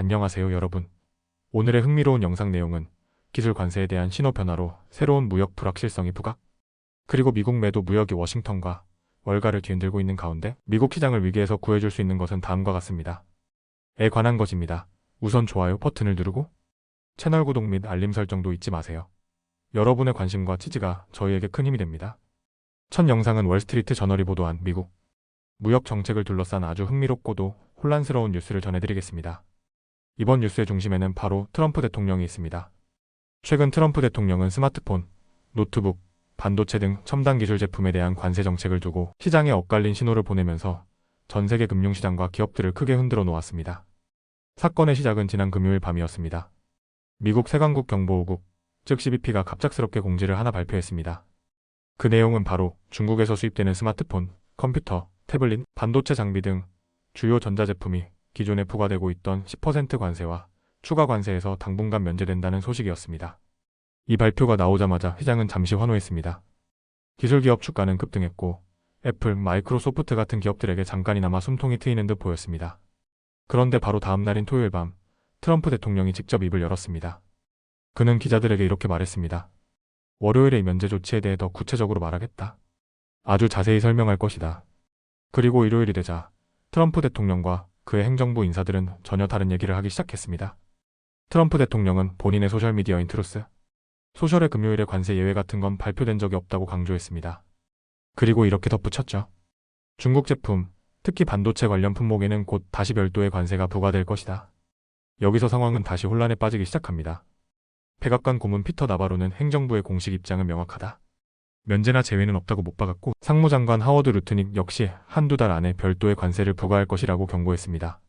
안녕하세요 여러분. 오늘의 흥미로운 영상 내용은 기술 관세에 대한 신호 변화로 새로운 무역 불확실성이 부각, 그리고 미국 매도 무역이 워싱턴과 월가를 뒤흔들고 있는 가운데 미국 시장을 위기에서 구해줄 수 있는 것은 다음과 같습니다. 에 관한 것입니다. 우선 좋아요 버튼을 누르고 채널 구독 및 알림 설정도 잊지 마세요. 여러분의 관심과 지지가 저희에게 큰 힘이 됩니다. 첫 영상은 월스트리트 저널이 보도한 미국 무역 정책을 둘러싼 아주 흥미롭고도 혼란스러운 뉴스를 전해드리겠습니다. 이번 뉴스의 중심에는 바로 트럼프 대통령이 있습니다. 최근 트럼프 대통령은 스마트폰, 노트북, 반도체 등 첨단 기술 제품에 대한 관세 정책을 두고 시장에 엇갈린 신호를 보내면서 전 세계 금융시장과 기업들을 크게 흔들어 놓았습니다. 사건의 시작은 지난 금요일 밤이었습니다. 미국 세관국 경보국, 즉 CBP가 갑작스럽게 공지를 하나 발표했습니다. 그 내용은 바로 중국에서 수입되는 스마트폰, 컴퓨터, 태블릿, 반도체 장비 등 주요 전자제품이 기존에 부과되고 있던 10% 관세와 추가 관세에서 당분간 면제된다는 소식이었습니다. 이 발표가 나오자마자 시장은 잠시 환호했습니다. 기술기업 주가는 급등했고 애플, 마이크로소프트 같은 기업들에게 잠깐이나마 숨통이 트이는 듯 보였습니다. 그런데 바로 다음 날인 토요일 밤 트럼프 대통령이 직접 입을 열었습니다. 그는 기자들에게 이렇게 말했습니다. 월요일의 면제 조치에 대해 더 구체적으로 말하겠다. 아주 자세히 설명할 것이다. 그리고 일요일이 되자 트럼프 대통령과 그의 행정부 인사들은 전혀 다른 얘기를 하기 시작했습니다. 트럼프 대통령은 본인의 소셜미디어인 트루스 소셜의 금요일에 관세 예외 같은 건 발표된 적이 없다고 강조했습니다. 그리고 이렇게 덧붙였죠. 중국 제품, 특히 반도체 관련 품목에는 곧 다시 별도의 관세가 부과될 것이다. 여기서 상황은 다시 혼란에 빠지기 시작합니다. 백악관 고문 피터 나바로는 행정부의 공식 입장은 명확하다. 면제나 제외는 없다고 못 박았고 상무장관 하워드 루트닉 역시 한두 달 안에 별도의 관세를 부과할 것이라고 경고했습니다.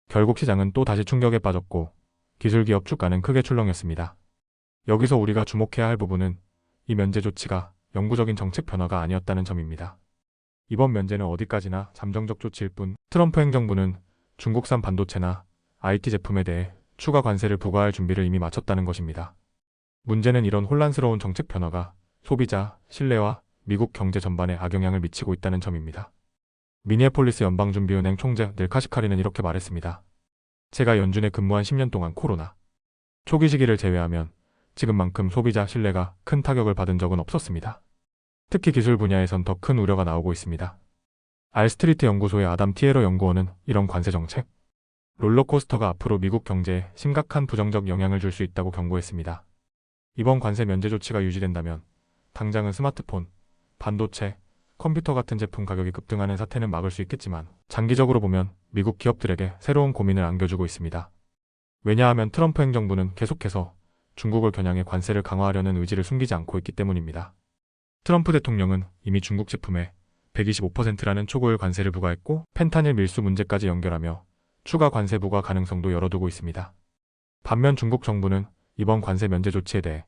결국 시장은 또 다시 충격에 빠졌고 기술기업 주가는 크게 출렁였습니다. 여기서 우리가 주목해야 할 부분은 이 면제 조치가 영구적인 정책 변화가 아니었다는 점입니다. 이번 면제는 어디까지나 잠정적 조치일 뿐 트럼프 행정부는 중국산 반도체나 IT 제품에 대해 추가 관세를 부과할 준비를 이미 마쳤다는 것입니다. 문제는 이런 혼란스러운 정책 변화가 소비자, 신뢰와 미국 경제 전반에 악영향을 미치고 있다는 점입니다. 미니애폴리스 연방준비은행 총재 넬 카시카리는 이렇게 말했습니다. 제가 연준에 근무한 10년 동안 코로나 초기 시기를 제외하면 지금만큼 소비자 신뢰가 큰 타격을 받은 적은 없었습니다. 특히 기술 분야에선 더 큰 우려가 나오고 있습니다. 알스트리트 연구소의 아담 티에러 연구원은 이런 관세 정책, 롤러코스터가 앞으로 미국 경제에 심각한 부정적 영향을 줄 수 있다고 경고했습니다. 이번 관세 면제 조치가 유지된다면 당장은 스마트폰, 반도체, 컴퓨터 같은 제품 가격이 급등하는 사태는 막을 수 있겠지만 장기적으로 보면 미국 기업들에게 새로운 고민을 안겨주고 있습니다. 왜냐하면 트럼프 행정부는 계속해서 중국을 겨냥해 관세를 강화하려는 의지를 숨기지 않고 있기 때문입니다. 트럼프 대통령은 이미 중국 제품에 125%라는 초고율 관세를 부과했고 펜타닐 밀수 문제까지 연결하며 추가 관세 부과 가능성도 열어두고 있습니다. 반면 중국 정부는 이번 관세 면제 조치에 대해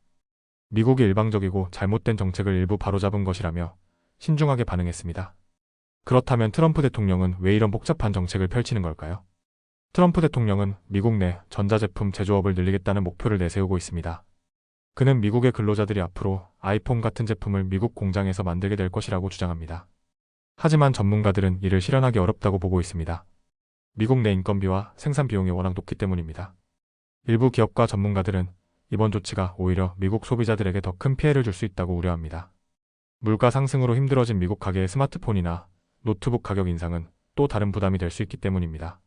미국이 일방적이고 잘못된 정책을 일부 바로잡은 것이라며 신중하게 반응했습니다. 그렇다면 트럼프 대통령은 왜 이런 복잡한 정책을 펼치는 걸까요? 트럼프 대통령은 미국 내 전자제품 제조업을 늘리겠다는 목표를 내세우고 있습니다. 그는 미국의 근로자들이 앞으로 아이폰 같은 제품을 미국 공장에서 만들게 될 것이라고 주장합니다. 하지만 전문가들은 이를 실현하기 어렵다고 보고 있습니다. 미국 내 인건비와 생산 비용이 워낙 높기 때문입니다. 일부 기업과 전문가들은 이번 조치가 오히려 미국 소비자들에게 더 큰 피해를 줄 수 있다고 우려합니다. 물가 상승으로 힘들어진 미국 가게의 스마트폰이나 노트북 가격 인상은 또 다른 부담이 될 수 있기 때문입니다.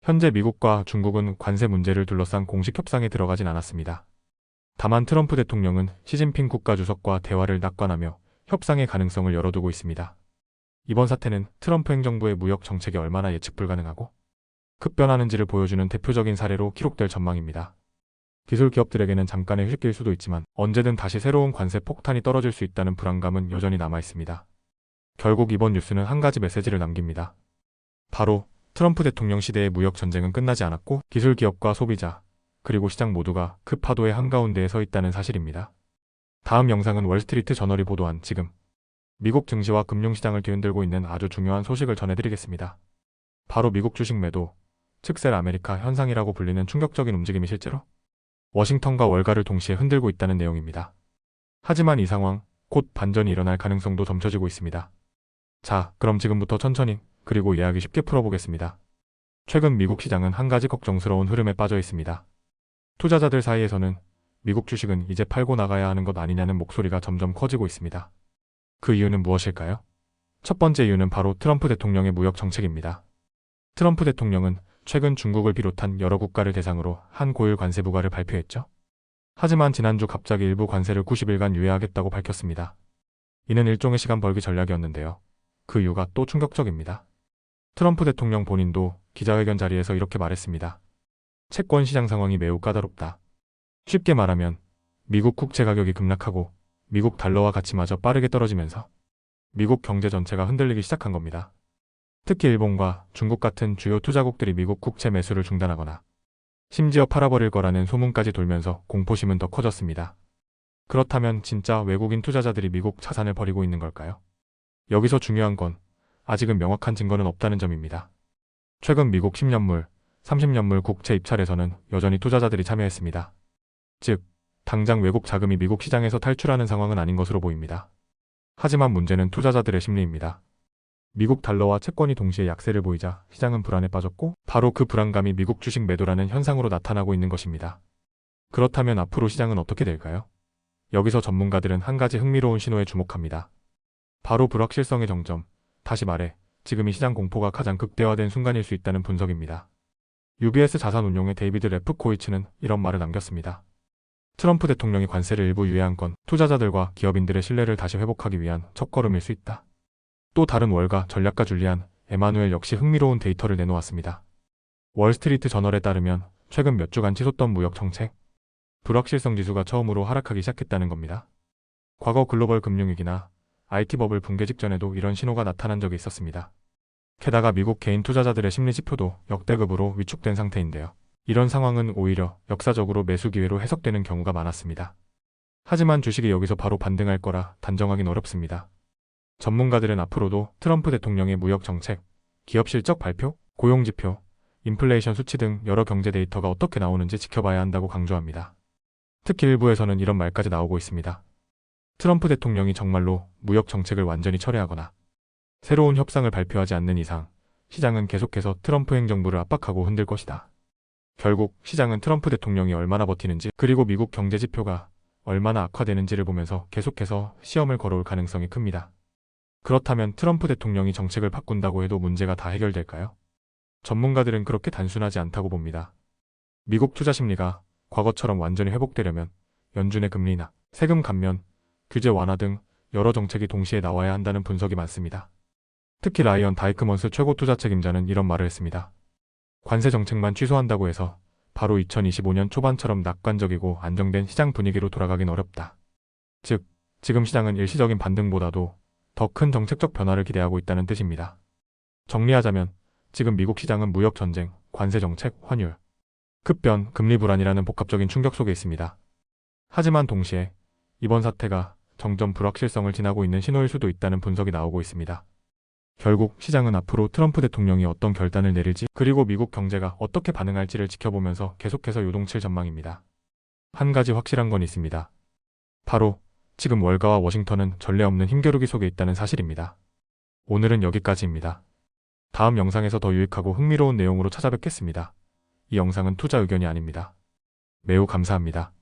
현재 미국과 중국은 관세 문제를 둘러싼 공식 협상에 들어가진 않았습니다. 다만 트럼프 대통령은 시진핑 국가주석과 대화를 낙관하며 협상의 가능성을 열어두고 있습니다. 이번 사태는 트럼프 행정부의 무역 정책이 얼마나 예측 불가능하고 급변하는지를 보여주는 대표적인 사례로 기록될 전망입니다. 기술 기업들에게는 잠깐의 휴식기일 수도 있지만 언제든 다시 새로운 관세 폭탄이 떨어질 수 있다는 불안감은 여전히 남아있습니다. 결국 이번 뉴스는 한 가지 메시지를 남깁니다. 바로 트럼프 대통령 시대의 무역 전쟁은 끝나지 않았고 기술 기업과 소비자, 그리고 시장 모두가 그 파도의 한가운데에 서 있다는 사실입니다. 다음 영상은 월스트리트 저널이 보도한 지금 미국 증시와 금융시장을 뒤흔들고 있는 아주 중요한 소식을 전해드리겠습니다. 바로 미국 주식 매도, 즉 셀 아메리카 현상이라고 불리는 충격적인 움직임이 실제로 워싱턴과 월가를 동시에 흔들고 있다는 내용입니다. 하지만 이 상황, 곧 반전이 일어날 가능성도 점쳐지고 있습니다. 자, 그럼 지금부터 천천히 그리고 이해하기 쉽게 풀어보겠습니다. 최근 미국 시장은 한 가지 걱정스러운 흐름에 빠져 있습니다. 투자자들 사이에서는 미국 주식은 이제 팔고 나가야 하는 것 아니냐는 목소리가 점점 커지고 있습니다. 그 이유는 무엇일까요? 첫 번째 이유는 바로 트럼프 대통령의 무역 정책입니다. 트럼프 대통령은 최근 중국을 비롯한 여러 국가를 대상으로 한 고율 관세 부과를 발표했죠. 하지만 지난주 갑자기 일부 관세를 90일간 유예하겠다고 밝혔습니다. 이는 일종의 시간 벌기 전략이었는데요. 그 이유가 또 충격적입니다. 트럼프 대통령 본인도 기자회견 자리에서 이렇게 말했습니다. 채권 시장 상황이 매우 까다롭다. 쉽게 말하면 미국 국채 가격이 급락하고 미국 달러와 가치마저 빠르게 떨어지면서 미국 경제 전체가 흔들리기 시작한 겁니다. 특히 일본과 중국 같은 주요 투자국들이 미국 국채 매수를 중단하거나 심지어 팔아버릴 거라는 소문까지 돌면서 공포심은 더 커졌습니다. 그렇다면 진짜 외국인 투자자들이 미국 자산을 버리고 있는 걸까요? 여기서 중요한 건 아직은 명확한 증거는 없다는 점입니다. 최근 미국 10년물, 30년물 국채 입찰에서는 여전히 투자자들이 참여했습니다. 즉, 당장 외국 자금이 미국 시장에서 탈출하는 상황은 아닌 것으로 보입니다. 하지만 문제는 투자자들의 심리입니다. 미국 달러와 채권이 동시에 약세를 보이자 시장은 불안에 빠졌고 바로 그 불안감이 미국 주식 매도라는 현상으로 나타나고 있는 것입니다. 그렇다면 앞으로 시장은 어떻게 될까요? 여기서 전문가들은 한 가지 흥미로운 신호에 주목합니다. 바로 불확실성의 정점, 다시 말해 지금이 시장 공포가 가장 극대화된 순간일 수 있다는 분석입니다. UBS 자산운용의 데이비드 레프코이츠는 이런 말을 남겼습니다. 트럼프 대통령이 관세를 일부 유예한 건 투자자들과 기업인들의 신뢰를 다시 회복하기 위한 첫걸음일 수 있다. 또 다른 월가 전략가 줄리안 에마누엘 역시 흥미로운 데이터를 내놓았습니다. 월스트리트 저널에 따르면 최근 몇 주간 치솟던 무역 정책, 불확실성 지수가 처음으로 하락하기 시작했다는 겁니다. 과거 글로벌 금융위기나 IT 버블 붕괴 직전에도 이런 신호가 나타난 적이 있었습니다. 게다가 미국 개인 투자자들의 심리 지표도 역대급으로 위축된 상태인데요. 이런 상황은 오히려 역사적으로 매수 기회로 해석되는 경우가 많았습니다. 하지만 주식이 여기서 바로 반등할 거라 단정하긴 어렵습니다. 전문가들은 앞으로도 트럼프 대통령의 무역 정책, 기업 실적 발표, 고용 지표, 인플레이션 수치 등 여러 경제 데이터가 어떻게 나오는지 지켜봐야 한다고 강조합니다. 특히 일부에서는 이런 말까지 나오고 있습니다. 트럼프 대통령이 정말로 무역 정책을 완전히 철회하거나 새로운 협상을 발표하지 않는 이상 시장은 계속해서 트럼프 행정부를 압박하고 흔들 것이다. 결국 시장은 트럼프 대통령이 얼마나 버티는지 그리고 미국 경제 지표가 얼마나 악화되는지를 보면서 계속해서 시험을 걸어올 가능성이 큽니다. 그렇다면 트럼프 대통령이 정책을 바꾼다고 해도 문제가 다 해결될까요? 전문가들은 그렇게 단순하지 않다고 봅니다. 미국 투자 심리가 과거처럼 완전히 회복되려면 연준의 금리나 세금 감면, 규제 완화 등 여러 정책이 동시에 나와야 한다는 분석이 많습니다. 특히 라이언 다이크먼스 최고 투자 책임자는 이런 말을 했습니다. 관세 정책만 취소한다고 해서 바로 2025년 초반처럼 낙관적이고 안정된 시장 분위기로 돌아가긴 어렵다. 즉, 지금 시장은 일시적인 반등보다도 더 큰 정책적 변화를 기대하고 있다는 뜻입니다. 정리하자면 지금 미국 시장은 무역 전쟁, 관세 정책, 환율, 급변, 금리 불안이라는 복합적인 충격 속에 있습니다. 하지만 동시에 이번 사태가 점점 불확실성을 지나고 있는 신호일 수도 있다는 분석이 나오고 있습니다. 결국 시장은 앞으로 트럼프 대통령이 어떤 결단을 내릴지 그리고 미국 경제가 어떻게 반응할지를 지켜보면서 계속해서 요동칠 전망입니다. 한 가지 확실한 건 있습니다. 바로 지금 월가와 워싱턴은 전례 없는 힘겨루기 속에 있다는 사실입니다. 오늘은 여기까지입니다. 다음 영상에서 더 유익하고 흥미로운 내용으로 찾아뵙겠습니다. 이 영상은 투자 의견이 아닙니다. 매우 감사합니다.